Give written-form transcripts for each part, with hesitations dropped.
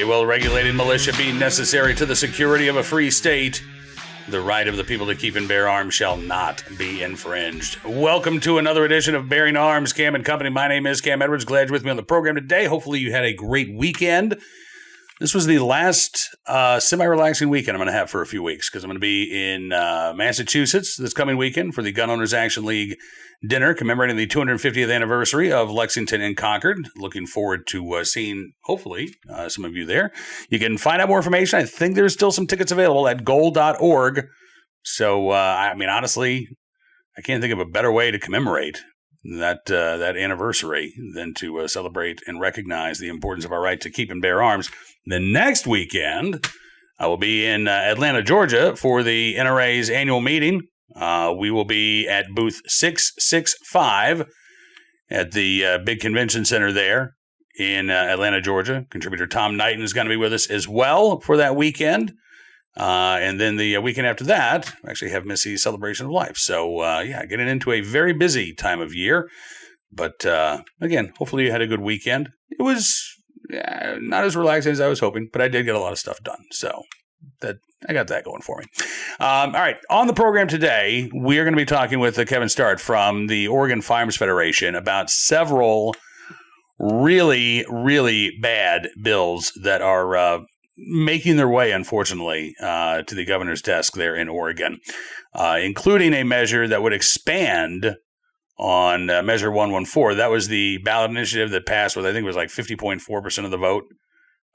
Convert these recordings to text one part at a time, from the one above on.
well-regulated militia being necessary to the security of a free state, the right of the people to keep and bear arms shall not be infringed. Welcome to another edition of Bearing Arms, Cam and Company. My name is Cam Edwards. Glad you're with me on the program today. Hopefully you had a great weekend. This was the last semi-relaxing weekend I'm going to have for a few weeks because I'm going to be in Massachusetts this coming weekend for the Gun Owners Action League dinner commemorating the 250th anniversary of Lexington and Concord. Looking forward to seeing, hopefully, some of you there. You can find out more information. I think there's still some tickets available at goal.org. So, honestly, I can't think of a better way to commemorate that anniversary than to celebrate and recognize the importance of our right to keep and bear arms. The next weekend, I will be in Atlanta, Georgia for the NRA's annual meeting. We will be at booth 665 at the big convention center there in Atlanta, Georgia. Contributor Tom Knighton is going to be with us as well for that weekend. And then the weekend after that, we actually have Missy's Celebration of Life. So, getting into a very busy time of year. But again, hopefully you had a good weekend. It was not as relaxing as I was hoping, but I did get a lot of stuff done. So that I got that going for me. All right. On the program today, we are going to be talking with Kevin Starrett from the Oregon Firearms Federation about several really, really bad bills that are making their way, unfortunately, to the governor's desk there in Oregon, including a measure that would expand on Measure 114. That was the ballot initiative that passed with, I think it was like 50.4% of the vote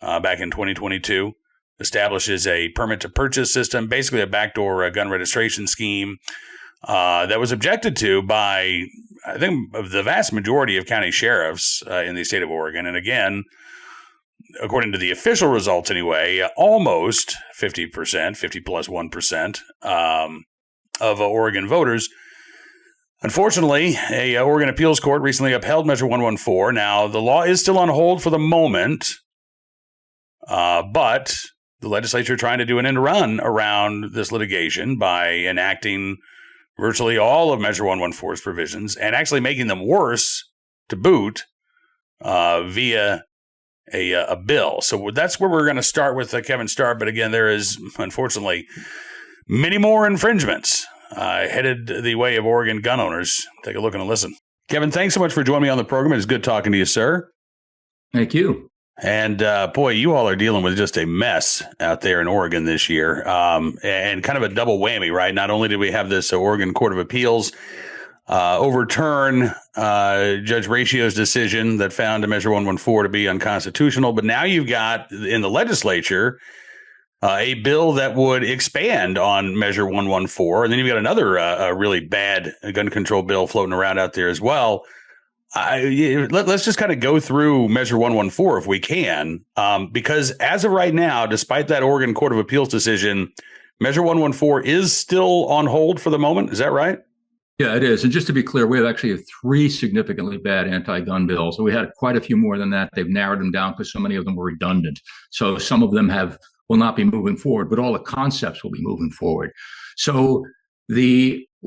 back in 2022. Establishes a permit to purchase system, basically a backdoor gun registration scheme that was objected to by, I think, the vast majority of county sheriffs in the state of Oregon. And again, according to the official results anyway, almost 50%, 50 plus 1% of Oregon voters. Unfortunately, a Oregon appeals court recently upheld Measure 114. Now, the law is still on hold for the moment, but the legislature trying to do an end run around this litigation by enacting virtually all of Measure 114's provisions and actually making them worse to boot via a bill. So that's where we're going to start with Kevin Starr. But again, there is, unfortunately, many more infringements headed the way of Oregon gun owners. Take a look and a listen. Kevin, thanks so much for joining me on the program. It's good talking to you, sir. Thank you. And boy, you all are dealing with just a mess out there in Oregon this year, and kind of a double whammy, right? Not only did we have this Oregon Court of Appeals overturn Judge Ratio's decision that found Measure 114 to be unconstitutional, but now you've got in the legislature a bill that would expand on Measure 114, and then you've got another really bad gun control bill floating around out there as well. Let's just kind of go through Measure 114 if we can, because as of right now, despite that Oregon Court of Appeals decision, Measure 114 is still on hold for the moment. Is that right? Yeah, it is. And just to be clear, we have actually three significantly bad anti-gun bills. We had quite a few more than that. They've narrowed them down because so many of them were redundant. So some of them will not be moving forward, but all the concepts will be moving forward. So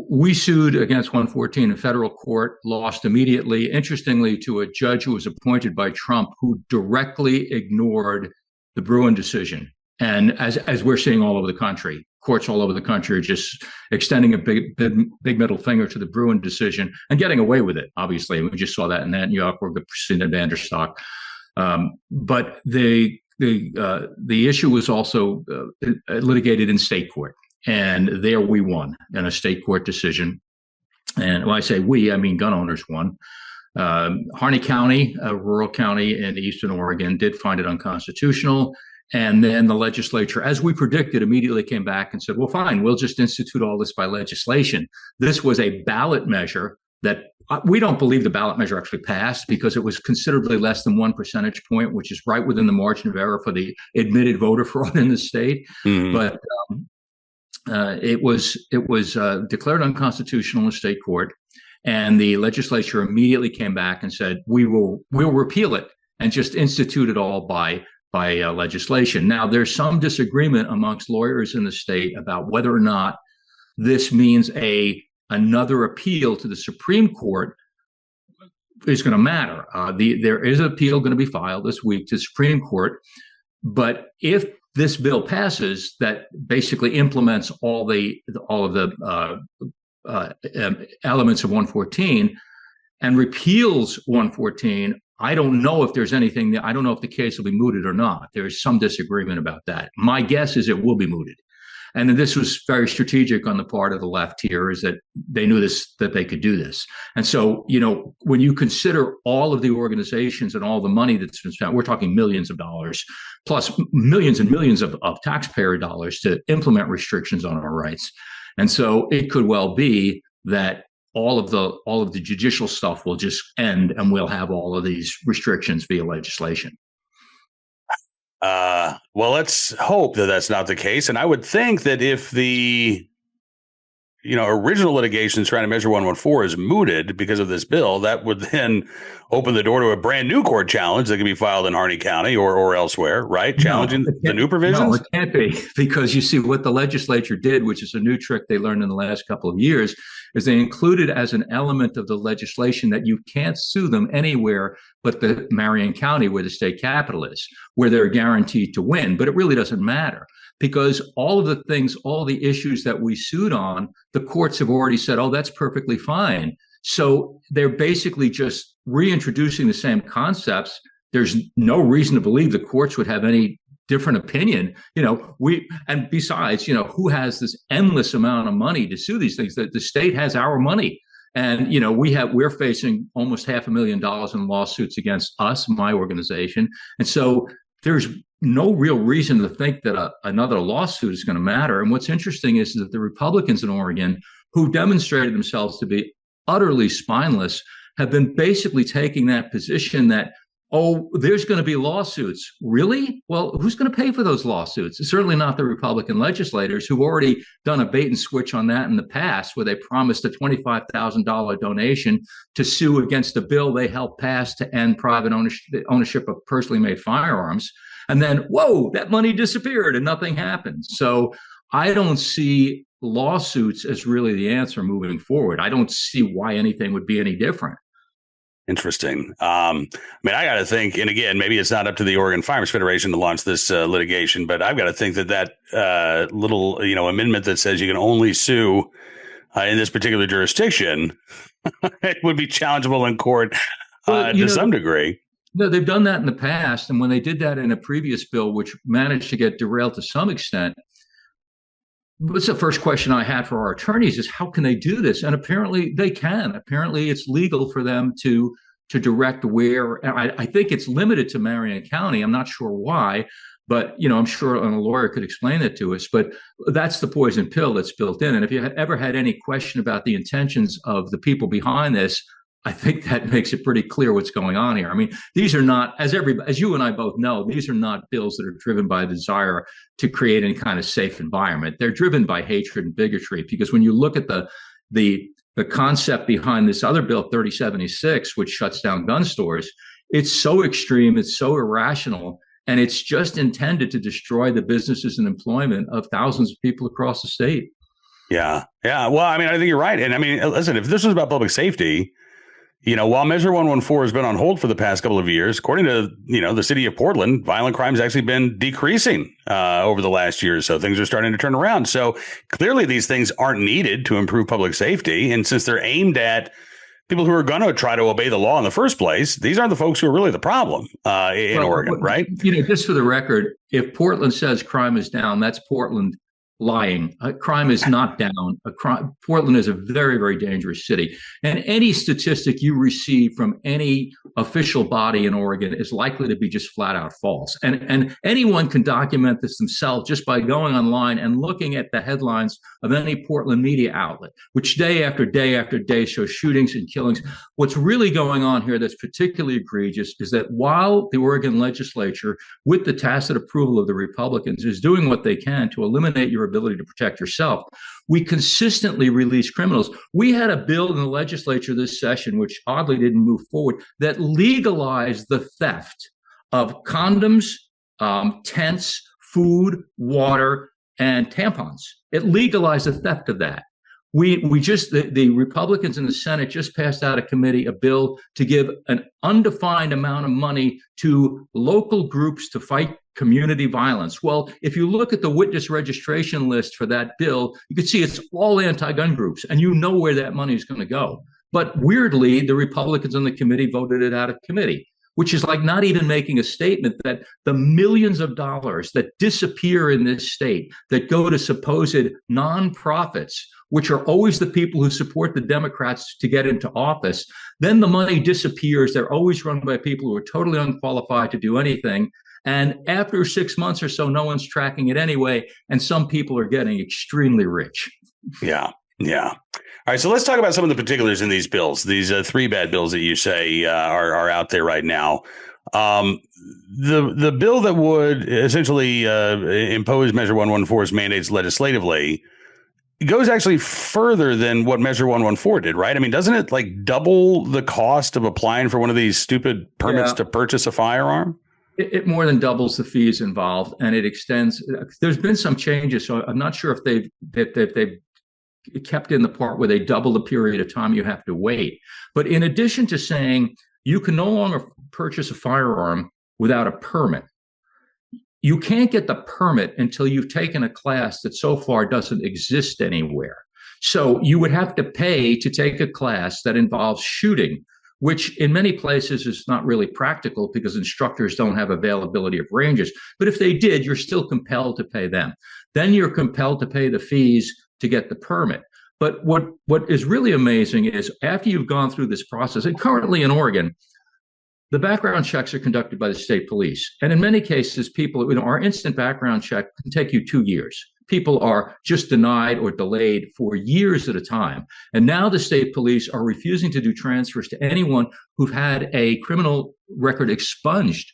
we sued against 114 in federal court, lost immediately, interestingly, to a judge who was appointed by Trump who directly ignored the Bruen decision. And as we're seeing all over the country, courts all over the country are just extending a big middle finger to the Bruen decision and getting away with it. Obviously, we just saw that in New York or Christina Vanderstock. But the issue was also litigated in state court. And there we won in a state court decision. And when I say we, I mean gun owners won. Harney County, a rural county in eastern Oregon, did find it unconstitutional. And then the legislature, as we predicted, immediately came back and said, well, fine, we'll just institute all this by legislation. This was a ballot measure that we don't believe the ballot measure actually passed because it was considerably less than 1 percentage point, which is right within the margin of error for the admitted voter fraud in the state. Mm-hmm. But it was declared unconstitutional in the state court, and the legislature immediately came back and said, we'll repeal it and just institute it all by legislation. Now, there's some disagreement amongst lawyers in the state about whether or not this means another appeal to the Supreme Court is going to matter. There is an appeal going to be filed this week to the Supreme Court, But if this bill passes, that basically implements all of the elements of 114 and repeals 114. I don't know if there's anything. I don't know if the case will be mooted or not. There is some disagreement about that. My guess is it will be mooted. And this was very strategic on the part of the left here, is that they knew that they could do this. And so, when you consider all of the organizations and all the money that's been spent, we're talking millions of dollars, plus millions and millions of taxpayer dollars to implement restrictions on our rights. And so it could well be that all of the judicial stuff will just end, and we'll have all of these restrictions via legislation. Well, let's hope that that's not the case. And I would think that if the original litigation trying to measure 114 is mooted because of this bill, that would then open the door to a brand new court challenge that could be filed in Harney County or elsewhere, right? Challenging the new provisions? No, it can't be, because you see what the legislature did, which is a new trick they learned in the last couple of years, is they included as an element of the legislation that you can't sue them anywhere but the Marion County, where the state capital is, where they're guaranteed to win. But it really doesn't matter, because all of the things, all the issues that we sued on, the courts have already said, oh, that's perfectly fine. So they're basically just reintroducing the same concepts. There's no reason to believe the courts would have any different opinion. And besides, who has this endless amount of money to sue these things? That the state has our money. And, we're facing almost $500,000 in lawsuits against us, my organization. And so there's no real reason to think that another lawsuit is going to matter. And what's interesting is that the Republicans in Oregon, who demonstrated themselves to be utterly spineless, have been basically taking that position that, oh, there's going to be lawsuits. Really? Well, who's going to pay for those lawsuits? It's certainly not the Republican legislators, who've already done a bait and switch on that in the past, where they promised a $25,000 donation to sue against a bill they helped pass to end private ownership of personally made firearms. And then, whoa, that money disappeared and nothing happened. So I don't see lawsuits as really the answer moving forward. I don't see why anything would be any different. Interesting. I got to think, and again, maybe it's not up to the Oregon Firearms Federation to launch this litigation, but I've got to think that little, amendment that says you can only sue in this particular jurisdiction, it would be challengeable in court to some degree. No, they've done that in the past. And when they did that in a previous bill, which managed to get derailed to some extent, what's the first question I had for our attorneys is, how can they do this? And apparently they can. Apparently it's legal for them to direct where. I think it's limited to Marion County. I'm not sure why, but I'm sure a lawyer could explain it to us. But that's the poison pill that's built in. And if you ever had any question about the intentions of the people behind this, I think that makes it pretty clear what's going on here. I mean, these are not, as you and I both know, these are not bills that are driven by the desire to create any kind of safe environment. They're driven by hatred and bigotry, because when you look at the concept behind this other bill, 3076, which shuts down gun stores, it's so extreme, it's so irrational, and it's just intended to destroy the businesses and employment of thousands of people across the state. Yeah. Well, I think you're right. And listen, if this was about public safety, while Measure 114 has been on hold for the past couple of years, according to, the city of Portland, violent crime has actually been decreasing over the last year or so. Things are starting to turn around. So clearly these things aren't needed to improve public safety. And since they're aimed at people who are going to try to obey the law in the first place, these aren't the folks who are really the problem in Oregon, right? Just for the record, if Portland says crime is down, that's Portland lying. Crime is not down. Portland is a very, very dangerous city. And any statistic you receive from any official body in Oregon is likely to be just flat out false. And anyone can document this themselves just by going online and looking at the headlines of any Portland media outlet, which day after day after day shows shootings and killings. What's really going on here that's particularly egregious is that while the Oregon legislature, with the tacit approval of the Republicans, is doing what they can to eliminate your ability to protect yourself, we consistently release criminals. We had a bill in the legislature this session, which oddly didn't move forward, that legalized the theft of condoms, tents, food, water, and tampons. It legalized the theft of that. The Republicans in the Senate just passed out of committee a bill to give an undefined amount of money to local groups to fight community violence. Well, if you look at the witness registration list for that bill, you can see it's all anti-gun groups, and you know where that money is going to go. But weirdly, the Republicans on the committee voted it out of committee, which is like not even making a statement that the millions of dollars that disappear in this state that go to supposed nonprofits, which are always the people who support the Democrats to get into office, then the money disappears. They're always run by people who are totally unqualified to do anything. And after 6 months or so, no one's tracking it anyway. And some people are getting extremely rich. Yeah. Yeah. All right. So let's talk about some of the particulars in these bills, these three bad bills that you say are out there right now. The bill that would essentially impose Measure 114's mandates legislatively goes actually further than what Measure 114 did, right? I mean, doesn't it like double the cost of applying for one of these stupid permits to purchase a firearm? It more than doubles the fees involved, and it extends. There's been some changes, so I'm not sure if they've kept in the part where they double the period of time you have to wait. But in addition to saying you can no longer purchase a firearm without a permit, you can't get the permit until you've taken a class that so far doesn't exist anywhere. So you would have to pay to take a class that involves shooting, which in many places is not really practical because instructors don't have availability of ranges. But if they did, you're still compelled to pay them. Then you're compelled to pay the fees to get the permit. But what is really amazing is after you've gone through this process, and currently in Oregon, the background checks are conducted by the state police. And in many cases, people, our instant background check can take you 2 years. People are just denied or delayed for years at a time. And now the state police are refusing to do transfers to anyone who've had a criminal record expunged,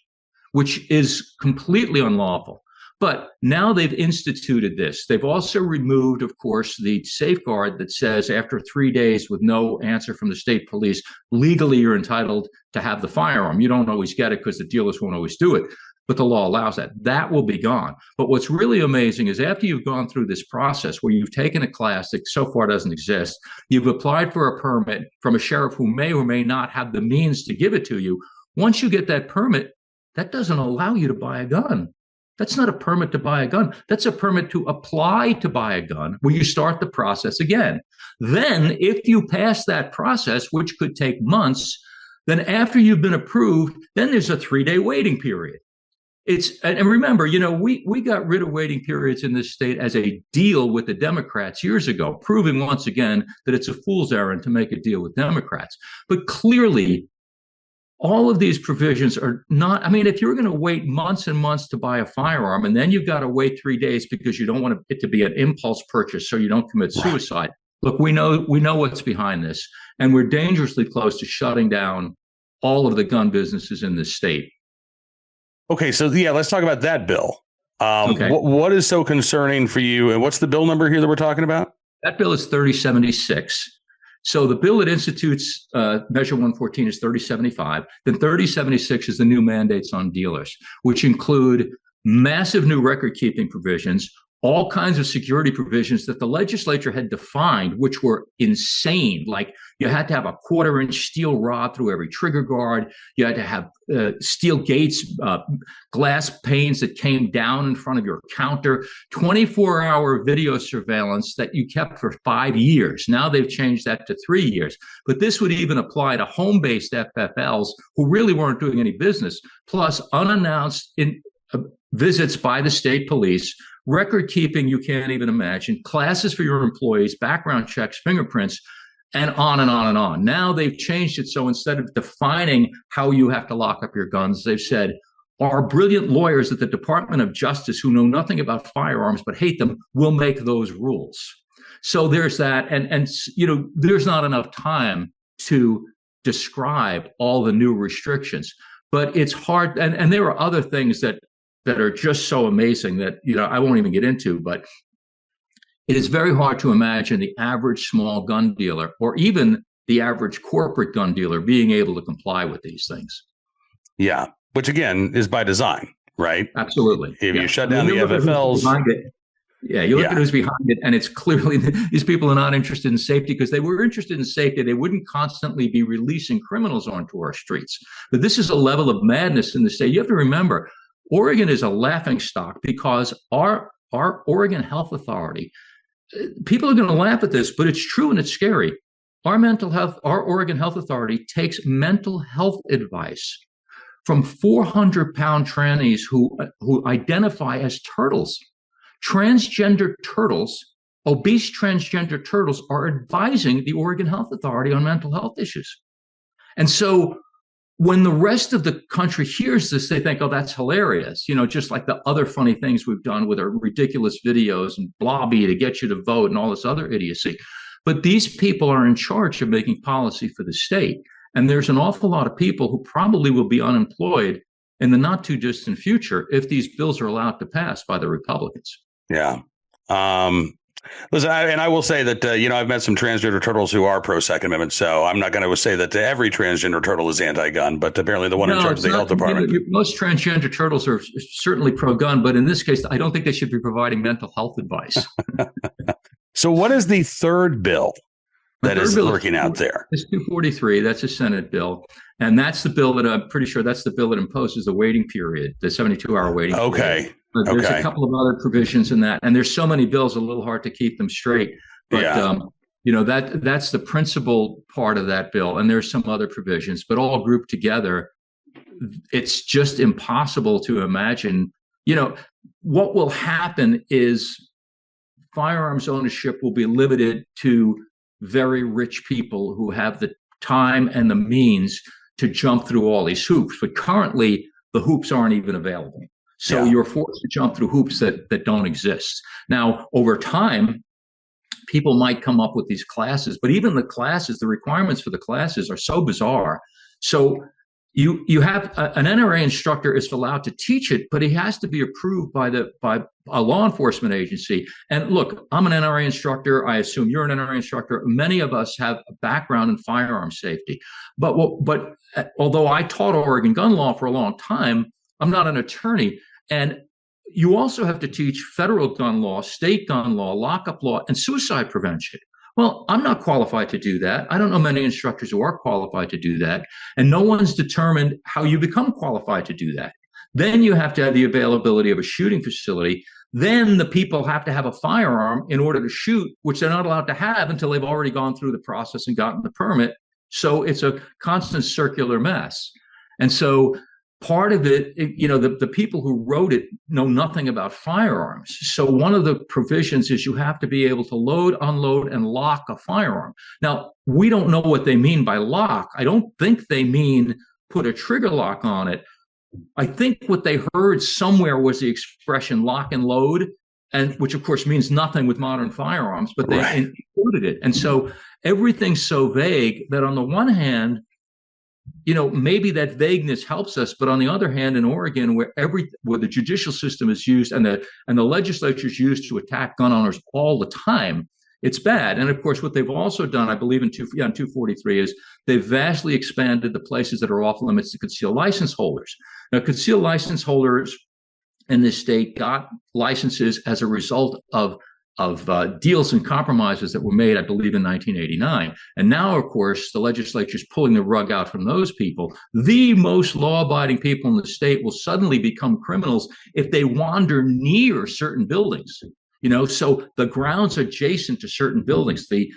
which is completely unlawful. But now they've instituted this. They've also removed, of course, the safeguard that says after 3 days with no answer from the state police, legally you're entitled to have the firearm. You don't always get it because the dealers won't always do it, but the law allows that. That will be gone. But what's really amazing is after you've gone through this process where you've taken a class that so far doesn't exist, you've applied for a permit from a sheriff who may or may not have the means to give it to you. Once you get that permit, that doesn't allow you to buy a gun. That's not a permit to buy a gun. That's a permit to apply to buy a gun where you start the process again. Then if you pass that process, which could take months, then after you've been approved, then there's a 3-day waiting period. And remember, we got rid of waiting periods in this state as a deal with the Democrats years ago, proving once again that it's a fool's errand to make a deal with Democrats. But clearly, all of these provisions are not, if you're going to wait months and months to buy a firearm, and then you've got to wait 3 days because you don't want it to be an impulse purchase so you don't commit suicide. Look, we know what's behind this, and we're dangerously close to shutting down all of the gun businesses in this state. Okay, so let's talk about that bill. Okay. What is so concerning for you, and what's the bill number here that we're talking about? That bill is 3076. So the bill that institutes Measure 114 is 3075. Then 3076 is the new mandates on dealers, which include massive new record-keeping provisions, all kinds of security provisions that the legislature had defined, which were insane. Like you had to have a 1/4-inch steel rod through every trigger guard. You had to have steel gates, glass panes that came down in front of your counter, 24-hour video surveillance that you kept for 5 years. Now they've changed that to 3 years. But this would even apply to home-based FFLs who really weren't doing any business, plus unannounced visits by the state police, record keeping you can't even imagine, classes for your employees, background checks, fingerprints, and on and on and on. Now they've changed it so instead of defining how you have to lock up your guns, they've said, our brilliant lawyers at the Department of Justice who know nothing about firearms but hate them will make those rules. So there's that. And there's not enough time to describe all the new restrictions, but it's hard. And there are other things that are just so amazing that, I won't even get into, but it is very hard to imagine the average small gun dealer or even the average corporate gun dealer being able to comply with these things. Yeah. Which again is by design, right? Absolutely. If you shut down the FFLs. You look at who's behind it, and it's clearly these people are not interested in safety because they were interested in safety. They wouldn't constantly be releasing criminals onto our streets. But this is a level of madness in the state. You have to remember, Oregon is a laughingstock because our Oregon Health Authority, people are going to laugh at this, but it's true and it's scary. Our Oregon Health Authority takes mental health advice from 400-pound trannies who identify as turtles. Transgender turtles, obese transgender turtles, are advising the Oregon Health Authority on mental health issues. And so when the rest of the country hears this, they think, oh, that's hilarious. Just like the other funny things we've done with our ridiculous videos and blobby to get you to vote and all this other idiocy. But these people are in charge of making policy for the state. And there's an awful lot of people who probably will be unemployed in the not too distant future if these bills are allowed to pass by the Republicans. Yeah. Listen, I will say that, I've met some transgender turtles who are pro-Second Amendment, so I'm not going to say that every transgender turtle is anti-gun, but apparently the one in charge of the health department. Most transgender turtles are certainly pro-gun, but in this case, I don't think they should be providing mental health advice. So what is the third bill that is lurking out there? It's 243. That's a Senate bill. And that's the bill that I'm pretty sure that's the bill that imposes the waiting period, the 72-hour waiting period. Okay. But there's a couple of other provisions in that, and there's so many bills, a little hard to keep them straight. But that's the principal part of that bill, and there's some other provisions, but all grouped together, it's just impossible to imagine. What will happen is firearms ownership will be limited to very rich people who have the time and the means to jump through all these hoops. But currently, the hoops aren't even available. So you're forced to jump through hoops that don't exist. Now, over time, people might come up with these classes, but even the requirements for the classes are so bizarre. So you have an NRA instructor is allowed to teach it, but he has to be approved by a law enforcement agency. And look, I'm an NRA instructor. I assume you're an NRA instructor. Many of us have a background in firearm safety. But although I taught Oregon gun law for a long time, I'm not an attorney. And you also have to teach federal gun law, state gun law, lockup law, and suicide prevention. Well, I'm not qualified to do that. I don't know many instructors who are qualified to do that. And no one's determined how you become qualified to do that. Then you have to have the availability of a shooting facility. Then the people have to have a firearm in order to shoot, which they're not allowed to have until they've already gone through the process and gotten the permit. So it's a constant circular mess. And so part of it, the people who wrote it know nothing about firearms. So one of the provisions is you have to be able to load, unload, and lock a firearm. Now, we don't know what they mean by lock. I don't think they mean put a trigger lock on it. I think what they heard somewhere was the expression lock and load, and which of course means nothing with modern firearms, but they included it. And so everything's so vague that on the one hand, maybe that vagueness helps us, but on the other hand, in Oregon, where the judicial system is used and the legislature is used to attack gun owners all the time, it's bad. And of course, what they've also done, I believe in 243, is they've vastly expanded the places that are off limits to concealed license holders. Now, concealed license holders in this state got licenses as a result of deals and compromises that were made, I believe, in 1989. And now, of course, the legislature is pulling the rug out from those people. The most law-abiding people in the state will suddenly become criminals if they wander near certain buildings. So the grounds adjacent to certain buildings, the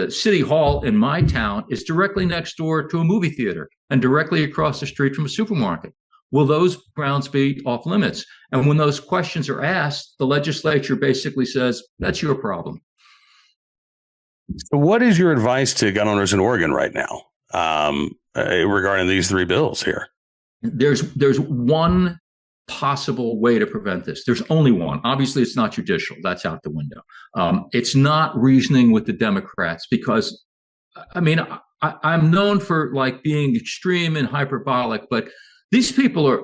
city hall in my town is directly next door to a movie theater and directly across the street from a supermarket. Will those grounds be off limits? And when those questions are asked, the legislature basically says, that's your problem. What is your advice to gun owners in Oregon right now regarding these three bills here? There's one possible way to prevent this. There's only one. Obviously, it's not judicial. That's out the window. It's not reasoning with the Democrats because, I'm known for being extreme and hyperbolic, but these people are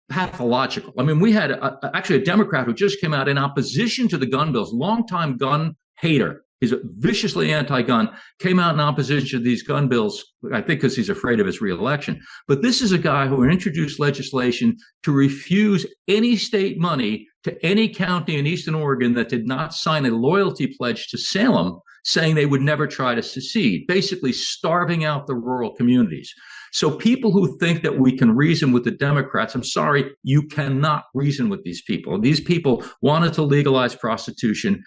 pathological. We had actually a Democrat who just came out in opposition to the gun bills, longtime gun hater. He's viciously anti-gun, came out in opposition to these gun bills, I think because he's afraid of his reelection. But this is a guy who introduced legislation to refuse any state money to any county in Eastern Oregon that did not sign a loyalty pledge to Salem, saying they would never try to secede, basically starving out the rural communities. So people who think that we can reason with the Democrats, I'm sorry, you cannot reason with these people. These people wanted to legalize prostitution,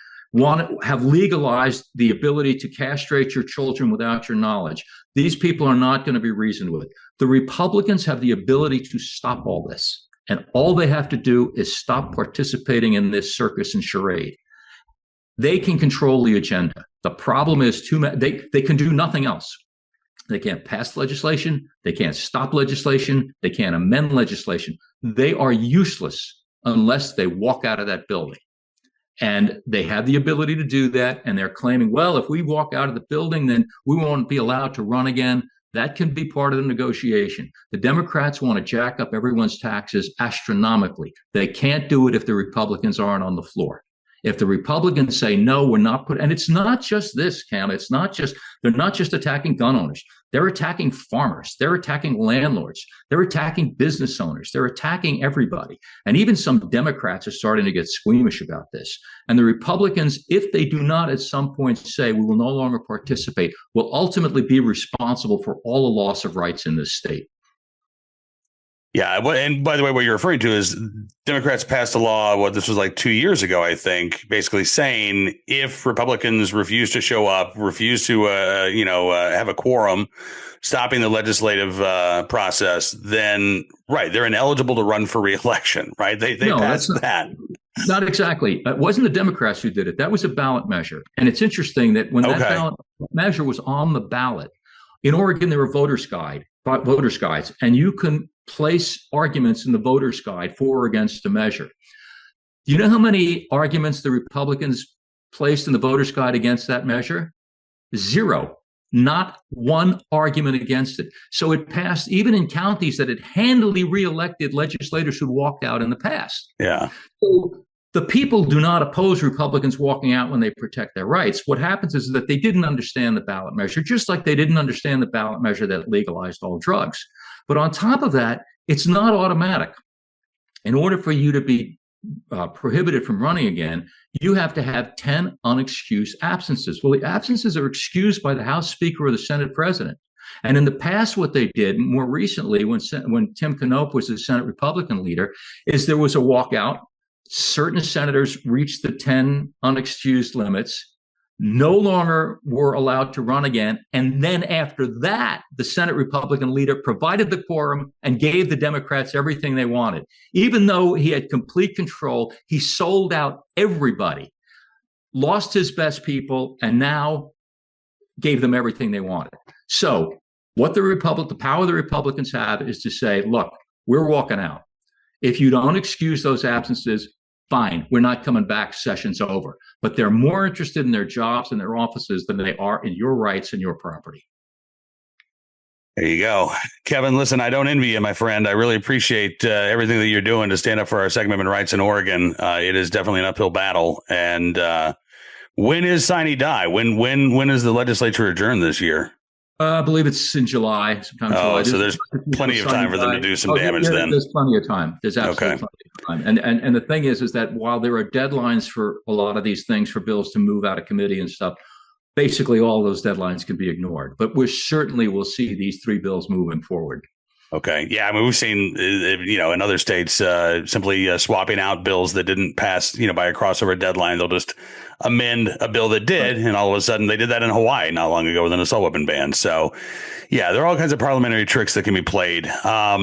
have legalized the ability to castrate your children without your knowledge. These people are not going to be reasoned with. The Republicans have the ability to stop all this. And all they have to do is stop participating in this circus and charade. They can control the agenda. The problem is they can do nothing else. They can't pass legislation. They can't stop legislation. They can't amend legislation. They are useless unless they walk out of that building. And they have the ability to do that. And they're claiming, well, if we walk out of the building, then we won't be allowed to run again. That can be part of the negotiation. The Democrats want to jack up everyone's taxes astronomically. They can't do it if the Republicans aren't on the floor. If the Republicans say, no, we're not and it's not just this, Cam. They're not just attacking gun owners. They're attacking farmers. They're attacking landlords. They're attacking business owners. They're attacking everybody. And even some Democrats are starting to get squeamish about this. And the Republicans, if they do not at some point say we will no longer participate, will ultimately be responsible for all the loss of rights in this state. Yeah, and by the way, what you're referring to is Democrats passed a law, this was like 2 years ago, I think, basically saying if Republicans refuse to show up, refuse to, have a quorum, stopping the legislative process, then, right, they're ineligible to run for re-election, right? They passed that. Not exactly. It wasn't the Democrats who did it. That was a ballot measure. And it's interesting that when that ballot measure was on the ballot, in Oregon, there were voters' guides, and you can place arguments in the voters' guide for or against the measure. Do you know how many arguments the Republicans placed in the voters' guide against that measure? 0. Not one argument against it. So it passed even in counties that had handily reelected legislators who walked out in the past. Yeah. So the people do not oppose Republicans walking out when they protect their rights. What happens is that they didn't understand the ballot measure, just like they didn't understand the ballot measure that legalized all drugs. But on top of that, it's not automatic. In order for you to be prohibited from running again, you have to have 10 unexcused absences. Well, the absences are excused by the House Speaker or the Senate President. And in the past, what they did more recently, when Tim Knopp was the Senate Republican leader, is there was a walkout. Certain senators reached the 10 unexcused limits, no longer were allowed to run again. And then after that, the Senate Republican leader provided the quorum and gave the Democrats everything they wanted. Even though he had complete control, he sold out everybody, lost his best people, and now gave them everything they wanted. So what the power the Republicans have is to say, look, we're walking out. If you don't excuse those absences, fine, we're not coming back, session's over. But they're more interested in their jobs and their offices than they are in your rights and your property. There you go. Kevin, listen, I don't envy you, my friend. I really appreciate everything that you're doing to stand up for our Second Amendment rights in Oregon. It is definitely an uphill battle. And when is sine die? When is the legislature adjourned this year? I believe it's in July. Sometime July. So there's plenty of time for them to do some damage then. There's plenty of time. There's absolutely plenty of time. And the thing is that while there are deadlines for a lot of these things for bills to move out of committee and stuff, basically all those deadlines can be ignored. But we certainly will see these 3 bills moving forward. Okay. Yeah. I mean, we've seen, in other states simply swapping out bills that didn't pass, by a crossover deadline. They'll just amend a bill that did. And all of a sudden they did that in Hawaii not long ago with an assault weapon ban. So, yeah, there are all kinds of parliamentary tricks that can be played. All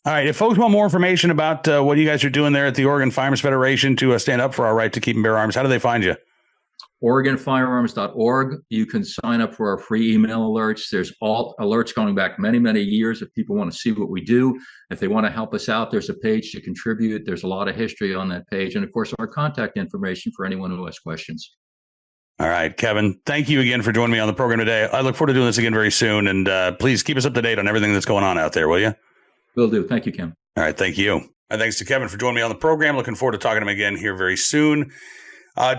right. If folks want more information about what you guys are doing there at the Oregon Firearms Federation to stand up for our right to keep and bear arms, how do they find you? OregonFirearms.org. You can sign up for our free email alerts. There's all alerts going back many, many years. If people want to see what we do, if they want to help us out, there's a page to contribute. There's a lot of history on that page. And of course, our contact information for anyone who has questions. All right, Kevin, thank you again for joining me on the program today. I look forward to doing this again very soon. And please keep us up to date on everything that's going on out there, will you? Will do. Thank you, Kim. All right. Thank you. And thanks to Kevin for joining me on the program. Looking forward to talking to him again here very soon.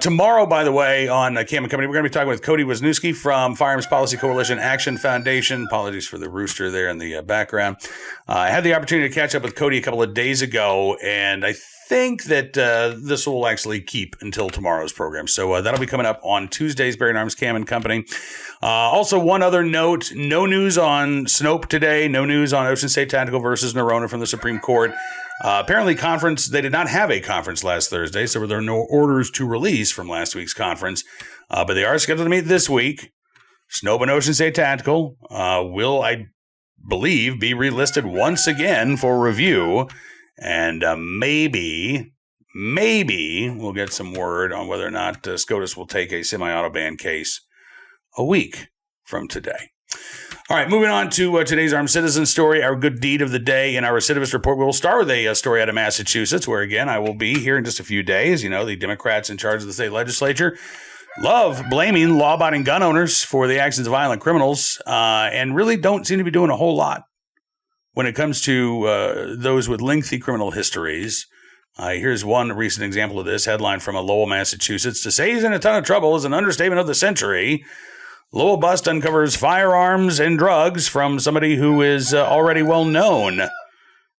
Tomorrow, by the way, on Cam and Company, we're going to be talking with Cody Wisniewski from Firearms Policy Coalition Action Foundation. Apologies for the rooster there in the background. I had the opportunity to catch up with Cody a couple of days ago, and I think that this will actually keep until tomorrow's program. So that'll be coming up on Tuesday's Bearing Arms Cam and Company. Also, one other note, no news on Snope today, no news on Ocean State Tactical versus Nerona from the Supreme Court. Apparently, they did not have a conference last Thursday, so there are no orders to release from last week's conference. But they are scheduled to meet this week. Snope and Ocean State Tactical will, I believe, be relisted once again for review. And maybe we'll get some word on whether or not SCOTUS will take a semi-auto ban case a week from today. All right, moving on to today's Armed Citizen story, our good deed of the day in our Recidivist report. We'll start with a story out of Massachusetts, where, again, I will be here in just a few days. You know, the Democrats in charge of the state legislature love blaming law-abiding gun owners for the actions of violent criminals and really don't seem to be doing a whole lot when it comes to those with lengthy criminal histories. Here's one recent example of this, headline from Lowell, Massachusetts. To say he's in a ton of trouble is an understatement of the century. Lowell bust uncovers firearms and drugs from somebody who is already well known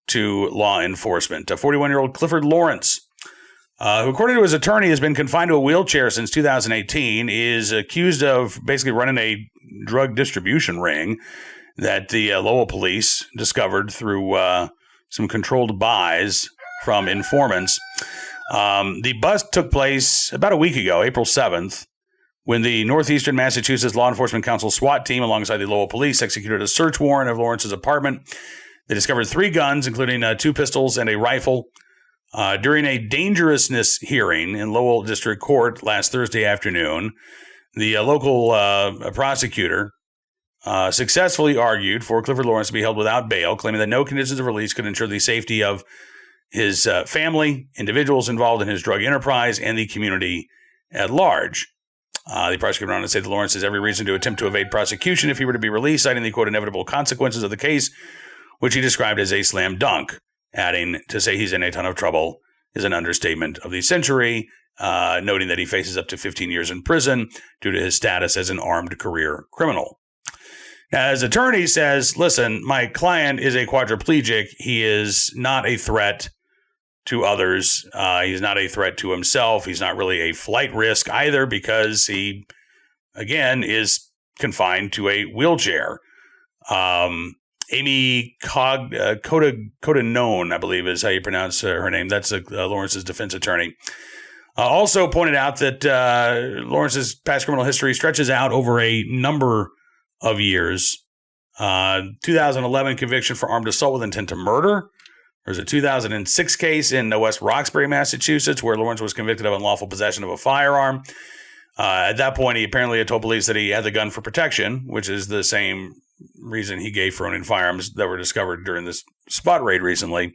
to law enforcement. A 41-year-old Clifford Lawrence, who, according to his attorney, has been confined to a wheelchair since 2018, is accused of basically running a drug distribution ring that the Lowell police discovered through some controlled buys from informants. The bust took place about a week ago, April 7th, when the Northeastern Massachusetts Law Enforcement Council SWAT team, alongside the Lowell police, executed a search warrant of Lawrence's apartment. They discovered 3 guns, including 2 pistols and a rifle. During a dangerousness hearing in Lowell District Court last Thursday afternoon, the local prosecutor successfully argued for Clifford Lawrence to be held without bail, claiming that no conditions of release could ensure the safety of his family, individuals involved in his drug enterprise, and the community at large. The prosecutor went on to say that Lawrence has every reason to attempt to evade prosecution if he were to be released, citing the, quote, inevitable consequences of the case, which he described as a slam dunk, adding, to say he's in a ton of trouble is an understatement of the century, noting that he faces up to 15 years in prison due to his status as an armed career criminal. Now, his attorney says, listen, my client is a quadriplegic. He is not a threat to others. He's not a threat to himself. He's not really a flight risk either, because he, again, is confined to a wheelchair. Amy Codanone, I believe is how you pronounce her name. That's Lawrence's defense attorney. Also pointed out that Lawrence's past criminal history stretches out over a number of years. 2011 conviction for armed assault with intent to murder. There's a 2006 case in West Roxbury, Massachusetts, where Lawrence was convicted of unlawful possession of a firearm. At that point, he apparently had told police that he had the gun for protection, which is the same reason he gave for owning firearms that were discovered during this spot raid recently.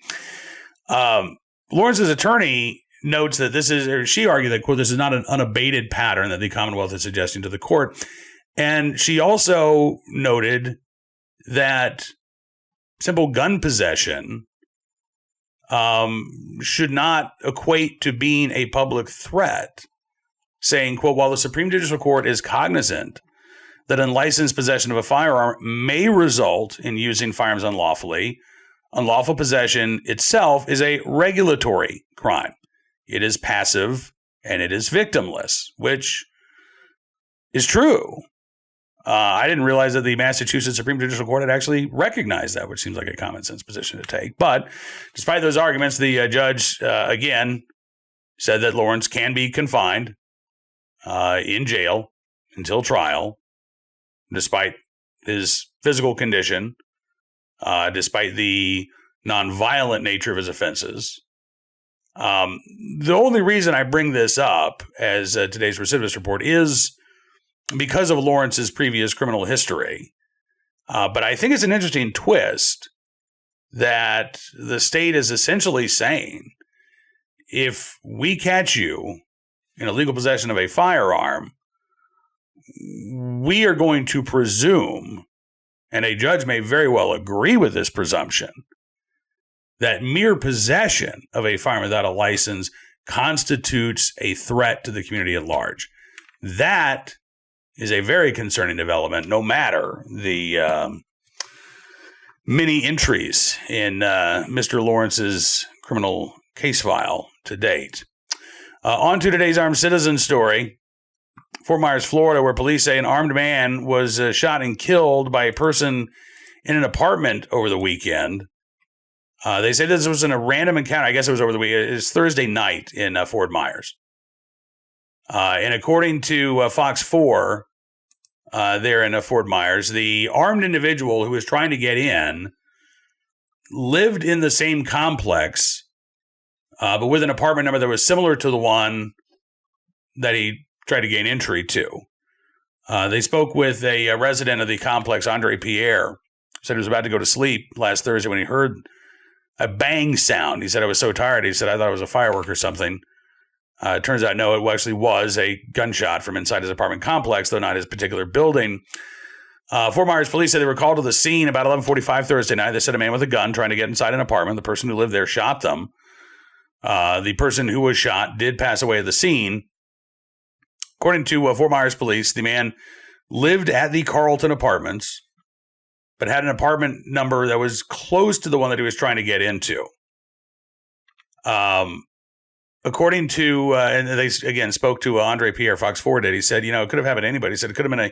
Lawrence's attorney notes that she argued that, quote, this is not an unabated pattern that the Commonwealth is suggesting to the court. And she also noted that simple gun possession should not equate to being a public threat, saying, quote, while the Supreme Judicial Court is cognizant that unlicensed possession of a firearm may result in using firearms unlawfully, unlawful possession itself is a regulatory crime. It is passive and it is victimless, which is true. I didn't realize that the Massachusetts Supreme Judicial Court had actually recognized that, which seems like a common sense position to take. But despite those arguments, the judge, again, said that Lawrence can be confined in jail until trial, despite his physical condition, despite the nonviolent nature of his offenses. The only reason I bring this up as today's recidivist report is because of Lawrence's previous criminal history. But I think it's an interesting twist that the state is essentially saying, if we catch you in illegal possession of a firearm, we are going to presume, and a judge may very well agree with this presumption, that mere possession of a firearm without a license constitutes a threat to the community at large. That is a very concerning development, no matter the many entries in Mr. Lawrence's criminal case file to date. On to today's armed citizen story. Fort Myers, Florida, where police say an armed man was shot and killed by a person in an apartment over the weekend. They say this was in a random encounter. I guess it was over the weekend. It was Thursday night in Fort Myers. And according to Fox 4, there in Fort Myers, the armed individual who was trying to get in lived in the same complex, but with an apartment number that was similar to the one that he tried to gain entry to. They spoke with a resident of the complex, Andre Pierre, said he was about to go to sleep last Thursday when he heard a bang sound. He said, I was so tired. He said, I thought it was a firework or something. It turns out, no, it actually was a gunshot from inside his apartment complex, though not his particular building. Fort Myers police said they were called to the scene about 11:45 Thursday night. They said a man with a gun trying to get inside an apartment. The person who lived there shot them. The person who was shot did pass away at the scene. According to Fort Myers police, the man lived at the Carlton Apartments, but had an apartment number that was close to the one that he was trying to get into. According to, and they again spoke to Andre Pierre, Fox 4 did, he said, it could have happened to anybody. He said it could have been a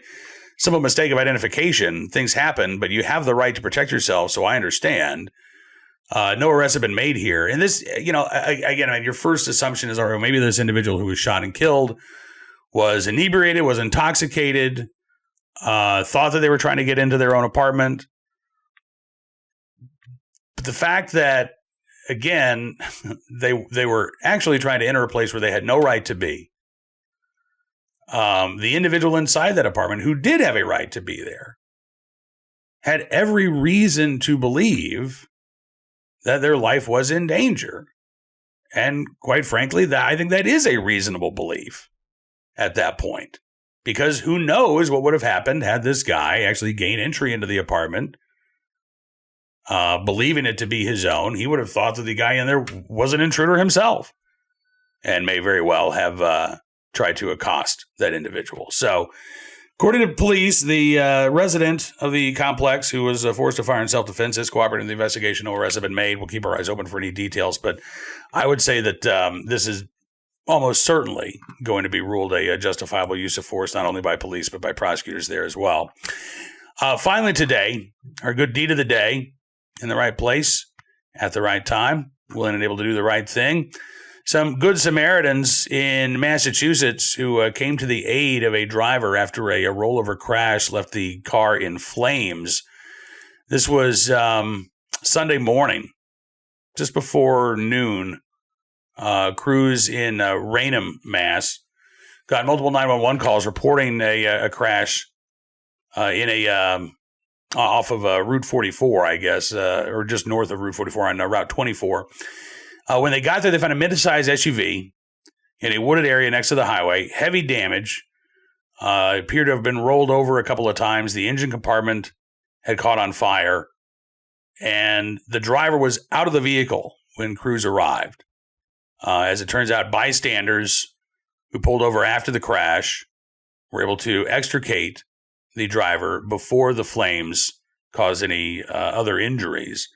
simple mistake of identification. Things happen, but you have the right to protect yourself, so I understand. No arrests have been made here. And this, again, your first assumption is, or maybe this individual who was shot and killed was inebriated, was intoxicated, thought that they were trying to get into their own apartment. But the fact that, again, they were actually trying to enter a place where they had no right to be. The individual inside that apartment, who did have a right to be there, had every reason to believe that their life was in danger. And quite frankly, I think that is a reasonable belief at that point. Because who knows what would have happened had this guy actually gained entry into the apartment, believing it to be his own. He would have thought that the guy in there was an intruder himself and may very well have tried to accost that individual. So, according to police, the resident of the complex who was forced to fire in self-defense is cooperating in the investigation. No arrests have been made. We'll keep our eyes open for any details. But I would say that this is almost certainly going to be ruled a justifiable use of force, not only by police, but by prosecutors there as well. Finally today, our good deed of the day, in the right place, at the right time, willing and able to do the right thing. Some good Samaritans in Massachusetts who came to the aid of a driver after a rollover crash left the car in flames. This was Sunday morning, just before noon. Crews in Raynham, Mass. got multiple 911 calls reporting a crash in a off of Route 44, I guess, or just north of Route 44 on Route 24. When they got there, they found a mid-sized SUV in a wooded area next to the highway. Heavy damage. Appeared to have been rolled over a couple of times. The engine compartment had caught on fire. And the driver was out of the vehicle when crews arrived. As it turns out, bystanders who pulled over after the crash were able to extricate the driver before the flames caused any other injuries.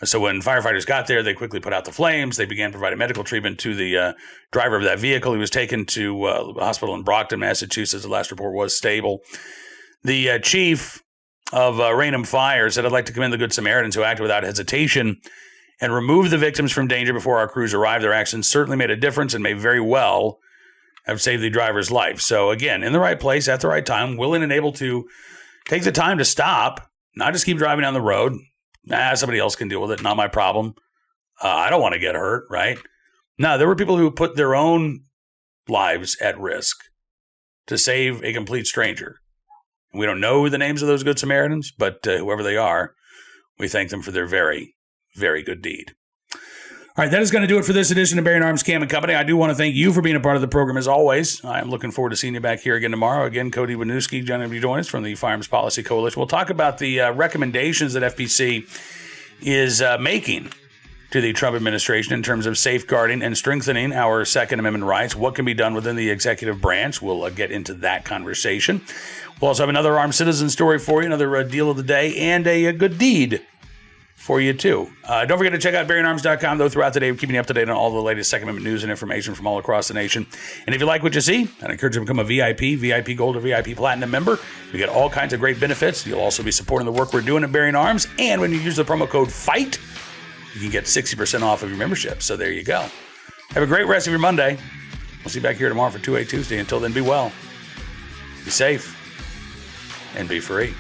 So when firefighters got there, they quickly put out the flames. They began providing medical treatment to the driver of that vehicle. He was taken to a hospital in Brockton, Massachusetts. The last report was stable. The chief of Raynham Fire said, "I'd like to commend the Good Samaritans who acted without hesitation and removed the victims from danger before our crews arrived. Their actions certainly made a difference and may very well have saved the driver's life." So again, in the right place at the right time, willing and able to take the time to stop, not just keep driving down the road. Somebody else can deal with it. Not my problem. I don't want to get hurt, right? No, there were people who put their own lives at risk to save a complete stranger. We don't know the names of those Good Samaritans, but whoever they are, we thank them for their very, very good deed. All right, that is going to do it for this edition of Bearing Arms Cam & Company. I do want to thank you for being a part of the program as always. I'm looking forward to seeing you back here again tomorrow. Again, Cody Winooski going to join us from the Firearms Policy Coalition. We'll talk about the recommendations that FPC is making to the Trump administration in terms of safeguarding and strengthening our Second Amendment rights. What can be done within the executive branch? We'll get into that conversation. We'll also have another armed citizen story for you, another deal of the day, and a good deed for you too. Don't forget to check out BearingArms.com, though. Throughout the day, we're keeping you up to date on all the latest Second Amendment news and information from all across the nation. And if you like what you see, I'd encourage you to become a VIP Gold or VIP Platinum member. You get all kinds of great benefits. You'll also be supporting the work we're doing at Bearing Arms. And when you use the promo code FIGHT, you can get 60% off of your membership. So there you go. Have a great rest of your Monday. We'll see you back here tomorrow for 2A Tuesday. Until then, be well, be safe, and be free.